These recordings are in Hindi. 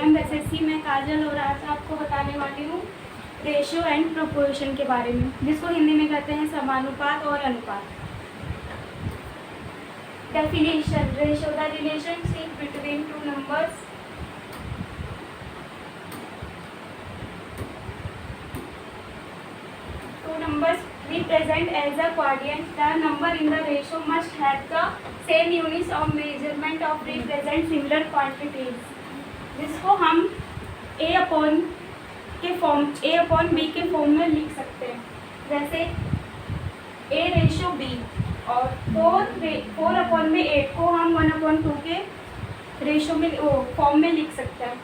एमएसएससी में काजल और आज आपको बताने वाली हूँ रेशियो एंड प्रोपोर्शन के बारे में, जिसको हिंदी में कहते हैं समानुपात और अनुपात। Definition: ratio the relationship between two numbers represent as a quotient. The number in the ratio must have the same units of measurement of represent similar quantities, जिसको हम a अपॉन b के फॉर्म में लिख सकते हैं। जैसे a रेशो b और 4 अपॉन में 8 को हम 1/2 के रेशो में फॉर्म में लिख सकते हैं।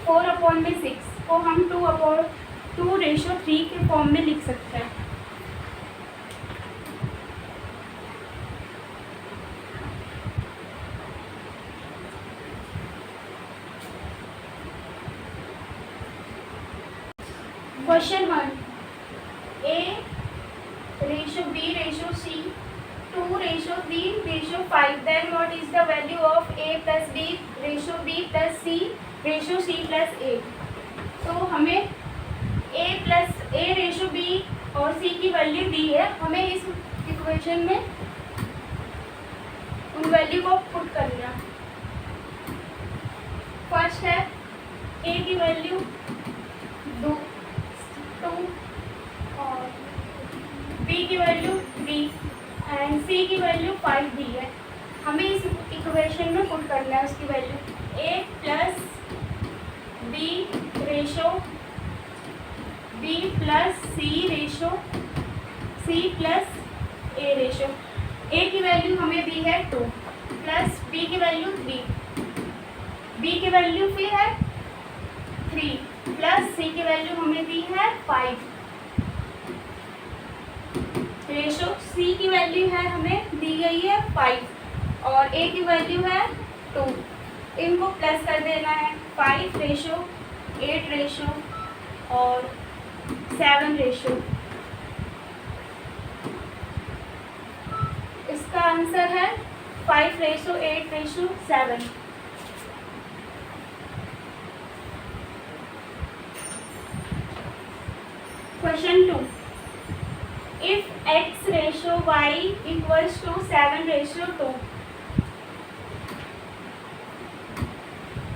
4 अपॉन में 6 को हम 2/2 रेशो 3 के फॉर्म में लिख सकते हैं। Question 1. A ratio B ratio C 2 ratio 3 ratio 5. Then what is the value of A plus B ratio B plus C ratio C plus A? तो हमें A ratio B और C की वैल्यू दी है। हमें इस इक्वेशन में उन वैल्यू को पुट करना। फर्स्ट है A की वैल्यू 2 और B की वैल्यू 3 एंड C की वैल्यू 5 दी है। हमें इस इक्वेशन में पुट करना है उसकी value. A plus B ratio B plus C ratio C plus A ratio. A की वैल्यू हमें दी है 2 प्लस B की वैल्यू 3, B की वैल्यू भी है 3 प्लस C की वैल्यू हमें दी है 5 रेशो C की वैल्यू है हमें दी गई है 5 और A की वैल्यू है 2। इनको प्लस कर देना है। 5 रेशो 8 रेशो और 7 रेशो। इसका आंसर है 5 ratio 8 ratio 7। Question 2. If x ratio y equals to 7 ratio 2,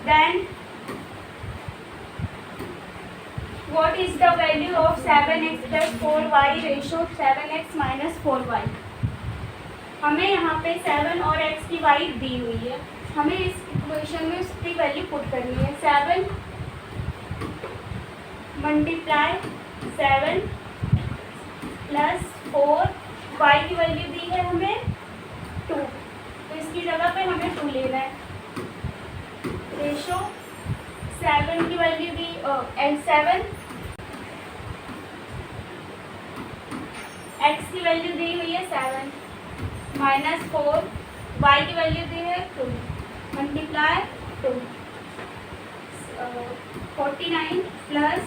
then what is the value of 7x plus 4y ratio 7x minus 4y? हमें यहाँ पे 7 और x की y दी हुई है। हमें इस इक्वेशन में उसकी वैल्यू पुट करनी है। 7 मल्टीप्लाई 7 प्लस 4 y की वैल्यू दी है हमें 2, तो इसकी जगह पे हमें 2 लेना है। रेशो 7 की वैल्यू दी 7 x की वैल्यू दी हुई है 7 माइनस 4 y की वैल्यू दी है 2 मल्टीप्लाई 2 49 प्लस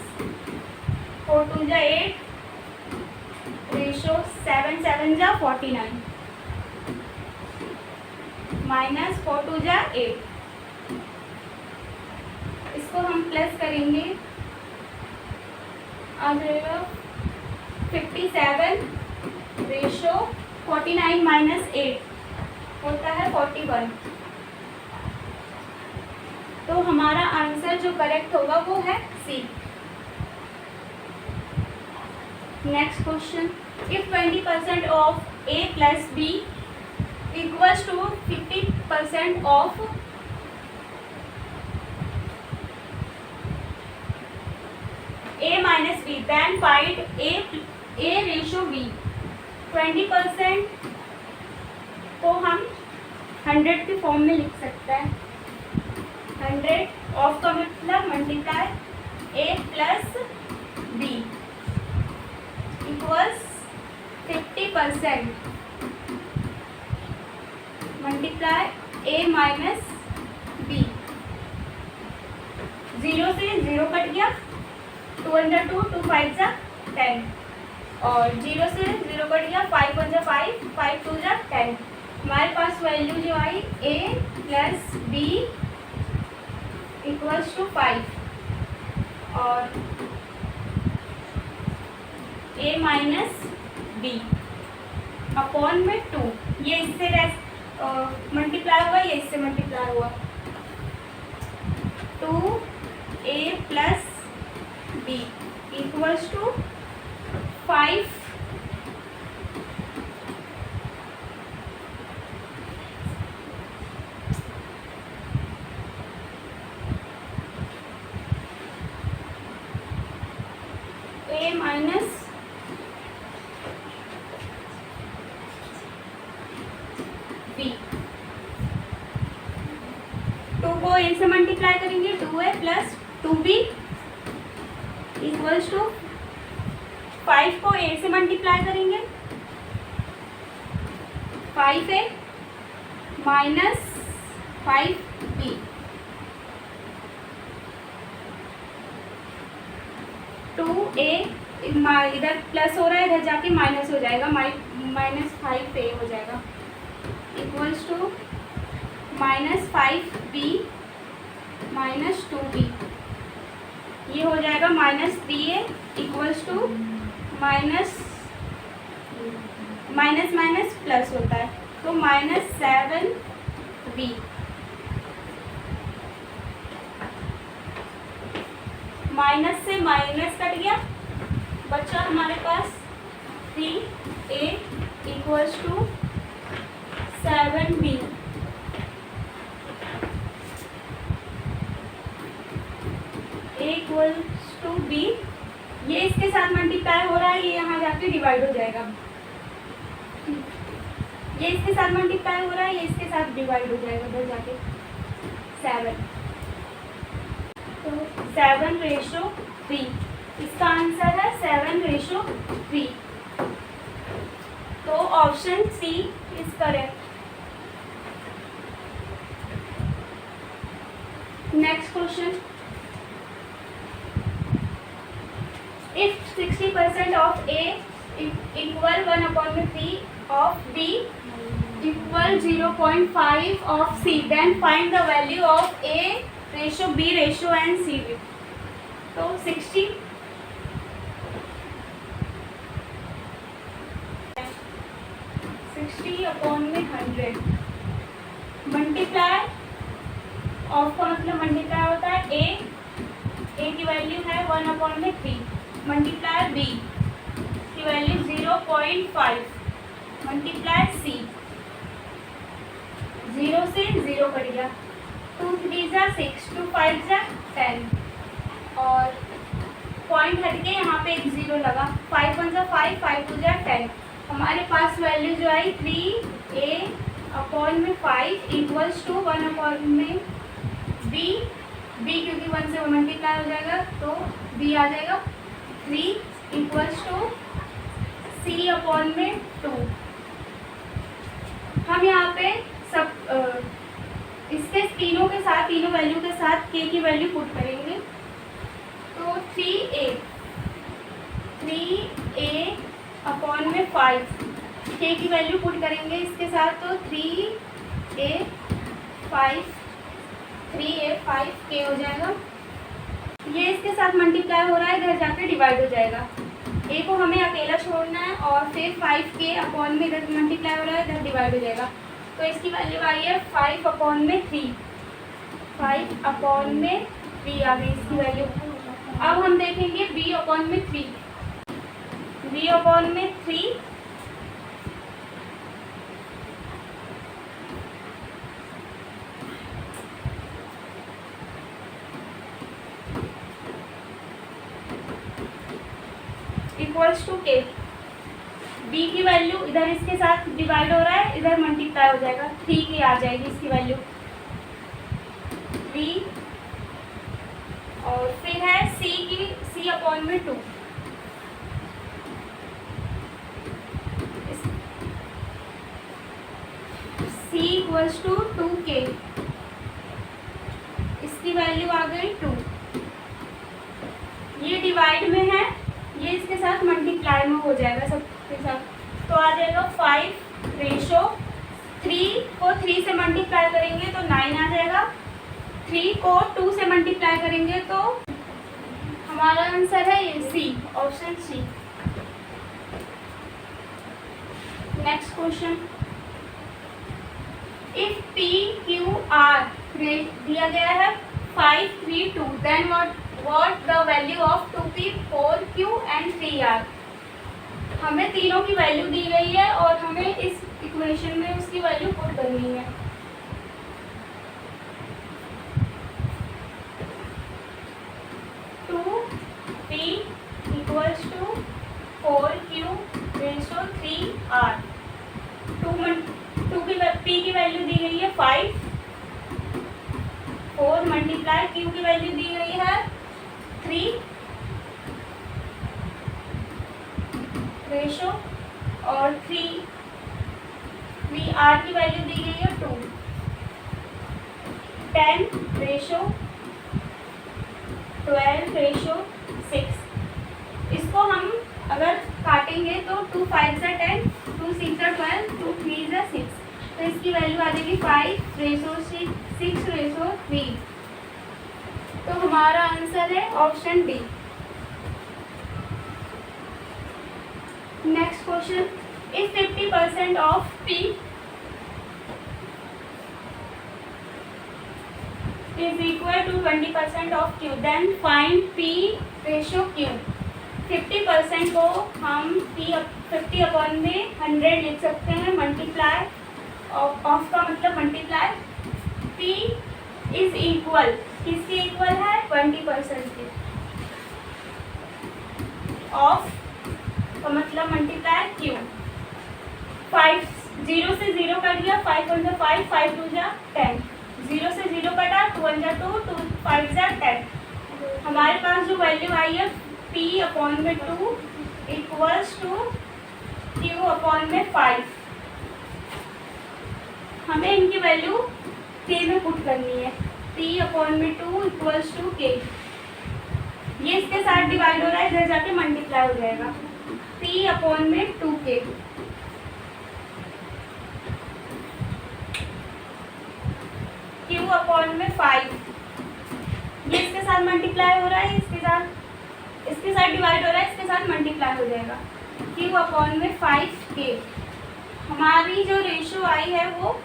4 2 जा 8 रेशो 7 7 जा 49 माइनस 4 2 जा 8। इसको हम प्लस करेंगे, आ जाएगा 57 रेशो 49 माइनस 8 होता है 41। तो हमारा आंसर जो करेक्ट होगा वो है C. Next question, if 20% of A plus B equals to 50% of A minus B, then find A ratio B। 20% को हम 100 के फॉर्म में लिख सकते हैं। 100 ऑफ का मतलब multiply A plus B equals 50% multiply A minus B। 0 से 0 कट गया, 2 अंदर 2 2 5 जा 10 और 0 से 0 कट गया, 5 1 जा 5 5 2 जा 10। हमारे पास वैल्यू जो आई A plus B equals to 5 और a माइनस बी अपॉन में 2, ये इससे मल्टीप्लाई हुआ, ये इससे मल्टीप्लाई हुआ, 2a plus B equals to 5 a minus B. 2 को a से मल्टीप्लाई करेंगे, 2a plus 2b equals to 5 को a से मल्टीप्लाई करेंगे, 5a माइनस 5b 2a इधर प्लस हो रहा है, इधर जाके माइनस हो जाएगा, माइनस 5a हो जाएगा equals to minus 5b minus 2b, ये हो जाएगा minus 3a equals to minus minus plus होता है तो माइनस 7b। माइनस से माइनस कट गया, बचा हमारे पास 3a equals to 7b। Equals to b, ये इसके साथ मल्टीप्लाई हो रहा है, ये यहाँ जाके डिवाइड हो जाएगा, ये इसके साथ मल्टीप्लाई हो रहा है, ये इसके साथ डिवाइड हो जाएगा उधर जाके 7, तो 7/3, इसका आंसर है 7/3, तो option C is correct. Next question, if 60% of A equal 1/3 of B equal 0.5 of C, then find the value of A ratio B ratio and C। तो 60 अपॉन में 100, मल्टीप्लाई ऑफ का मतलब मल्टीप्लाई होता है A की वैल्यू है 1/3, मल्टीप्लाई B की वैल्यू 0.5, मल्टीप्लाई C, 0 से 0 कट गया, 2 3 6, 2 5 10, और पॉइंट हट के यहाँ पे एक 0 लगा, 5 1 5, 5 2 10, हमारे पास वैल्यू जो आई 3a/5 इक्वल्स टू 1/b, क्योंकि 1 से मल्टीप्लाई हो जाएगा तो b आ जाएगा, 3 इक्वल्स टू c/2। हम यहाँ पे सब इसके तीनों के साथ, तीनों वैल्यू के साथ k की वैल्यू पुट करेंगे, तो 3a/5 k की वैल्यू पुट करेंगे इसके साथ, तो 3a/5k हो जाएगा, ये इसके साथ मल्टीप्लाई हो रहा है, इधर जाके डिवाइड हो जाएगा, a को हमें अकेला छोड़ना है, और फिर 5k अपॉन में इधर मल्टीप्लाई हो रहा है, इधर डिवाइड हो जाएगा, तो इसकी वैल्यू आई है 5/3, 5/3 आ गई इसकी वैल्यू। अब हम देखेंगे b/3, b/3 equals to k, b की वैल्यू इधर इसके साथ डिवाइड हो रहा है, इधर मल्टीप्लाई हो जाएगा, 3k आ जाएगी इसकी वैल्यू, 3, और फिर है c/2, c equals to 2k, इसकी वैल्यू आ गई 2, ये डिवाइड में है, ये इसके साथ मल्टीप्लाई में हो जाएगा सबके साथ, तो आ जाएगा 5/3 को 3 से मल्टीप्लाई करेंगे तो 9 आ जाएगा, 3 को 2 से मल्टीप्लाई करेंगे तो हमारा आंसर है ये C, option C. Next question, if P Q R दिया गया है 5 3 2, then what the value of 2p 4q and 3r। हमें तीनों की वैल्यू दी गई है और हमें इस इक्वेशन में उसकी वैल्यू पुट करनी है। Equals to 4q ratio 3r। P की वैल्यू दी गई है 5, 4 मल्टीप्लाई क्यू की वैल्यू दी गई है 3 रेशो और 3r की वैल्यू दी गई है 2, 10 रेशो 12 रेशो 6। इसको हम अगर काटेंगे तो 2 5 से 10, 2 6 से 12, 2 3 से 6, तो इसकी वैल्यू आ जाएगी 5 रेशो 6 रेशो 3। तो हमारा आंसर है option D. Next question, if 50% of P is equal to 20% of Q, then find P ratio Q। 50% को हम 50 में 100 लिख सकते हैं, मल्टीप्लाई ऑफ का मतलब मल्टीप्लाई। P इज इक्वल, किसके इक्वल है? 20% के। ऑफ का मतलब मल्टीप्लाई Q। 5 0 से 0 कट गया, 5 1 जा 5, 5 2 जा 10, 0 से 0 कटा, 2 1 जा 2, 2 5 जा 10। हमारे पास जो वैल्यू आई है P/2 इक्वल्स टू Q/5। हमें इनकी वैल्यू K में पुट करनी है। P/2 equals to K। ये इसके साथ डिवाइड हो रहा है, इधर जाके मल्टीप्लाई हो जाएगा। P/2K Q/5। ये इसके साथ मल्टीप्लाई हो रहा है, इसके साथ डिवाइड हो रहा है, इसके साथ मल्टीप्लाई हो जाएगा। Q/5K। हमारी जो रेशियो आई है वो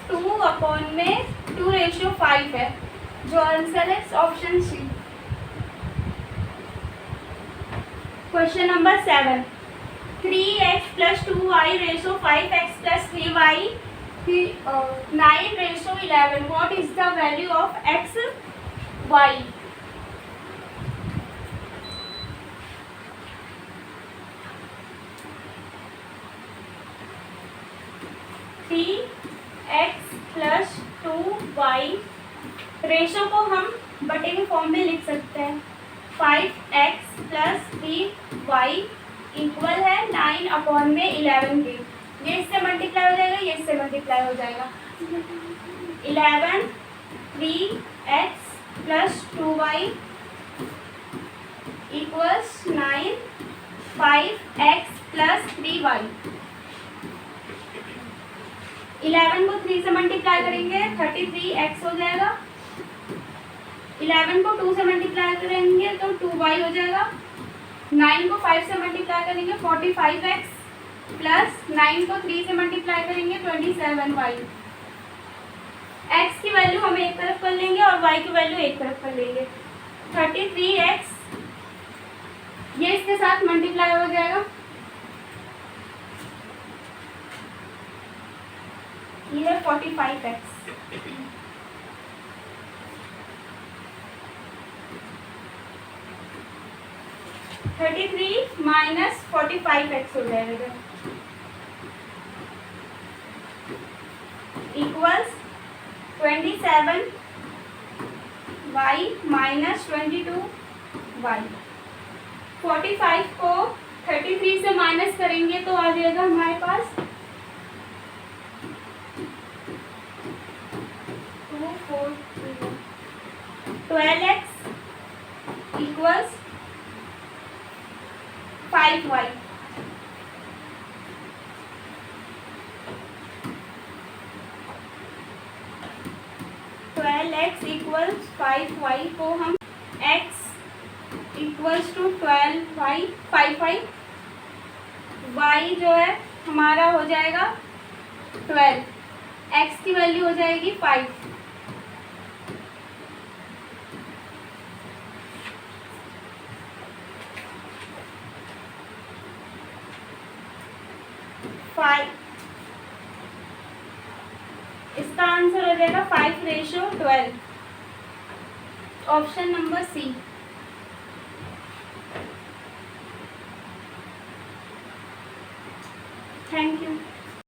2/2 है, जो आंसर है option C. Question number 7, 3x + 2y ratio 5x + 3y 9 ratio 11, what is the value of x y। 3x + 2y ratio को हम बटे के फॉर्म में लिख सकते हैं। 5x + 3y इक्वल है 9/11 के। ये इससे मल्टीप्लाई हो जाएगा, ये इससे मल्टीप्लाई हो जाएगा। 11 3x + 2y equals 9 5x + 3y। 11 को 3 से मल्टीप्लाई करेंगे 33x हो जाएगा। 11 को 2 से मल्टीप्लाई करेंगे तो 2y हो जाएगा। 9 को 5 से मल्टीप्लाई करेंगे 45x प्लस 9 को 3 से मल्टीप्लाई करेंगे 27y। x की वैल्यू हम एक तरफ कर लेंगे और y की वैल्यू एक तरफ कर लेंगे। 33x ये इसके साथ मल्टीप्लाई हो जाएगा, ये है 45x। 33 माइनस 45x हो जाएगा इक्वल्स 27y माइनस 22y। 45 को 33 से माइनस करेंगे तो आ जाएगा हमारे पास 12x equals 5y। 12x equals 5y को हम x equals to 12y 5y, y जो है हमारा हो जाएगा 12, x की वैल्यू हो जाएगी 5। इसका आंसर हो जाएगा 5:12, option number C. Thank you.